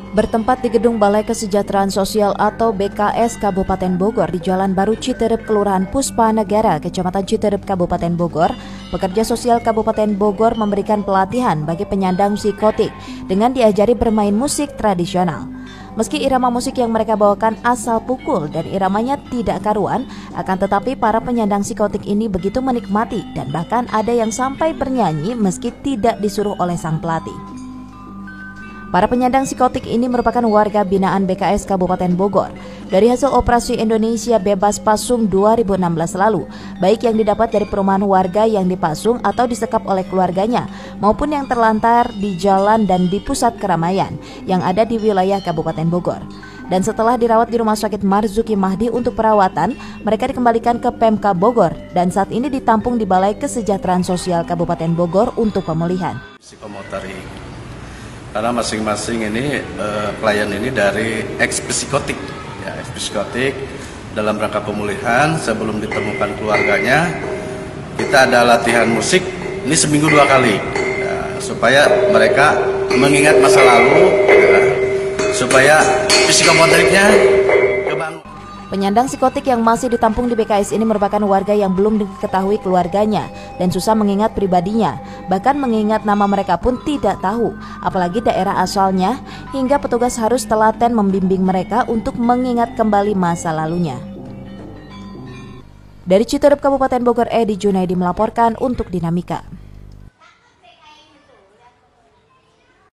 Bertempat di Gedung Balai Kesejahteraan Sosial atau BKS Kabupaten Bogor di Jalan Baru Citerep, Kelurahan Puspanegara, Kecamatan Citerep, Kabupaten Bogor, pekerja sosial Kabupaten Bogor memberikan pelatihan bagi penyandang psikotik dengan diajari bermain musik tradisional. Meski irama musik yang mereka bawakan asal pukul dan iramanya tidak karuan, akan tetapi para penyandang psikotik ini begitu menikmati dan bahkan ada yang sampai bernyanyi meski tidak disuruh oleh sang pelatih. Para penyandang psikotik ini merupakan warga binaan BKS Kabupaten Bogor. Dari hasil operasi Indonesia Bebas Pasung 2016 lalu, baik yang didapat dari perumahan warga yang dipasung atau disekap oleh keluarganya, maupun yang terlantar di jalan dan di pusat keramaian yang ada di wilayah Kabupaten Bogor. Dan setelah dirawat di Rumah Sakit Marzuki Mahdi untuk perawatan, mereka dikembalikan ke Pemkab Bogor dan saat ini ditampung di Balai Kesejahteraan Sosial Kabupaten Bogor untuk pemulihan. Karena masing-masing ini klien ini dari ex-psikotik, ya, ex-psikotik dalam rangka pemulihan sebelum ditemukan keluarganya. Kita ada latihan musik ini seminggu 2 kali, ya, supaya mereka mengingat masa lalu, ya, supaya psikomotoriknya kebangun. Penyandang psikotik yang masih ditampung di BKS ini merupakan warga yang belum diketahui keluarganya dan susah mengingat pribadinya. Bahkan mengingat nama mereka pun tidak tahu, apalagi daerah asalnya, hingga petugas harus telaten membimbing mereka untuk mengingat kembali masa lalunya. Dari Citerep, Kabupaten Bogor, Edi Junaidi melaporkan untuk Dinamika.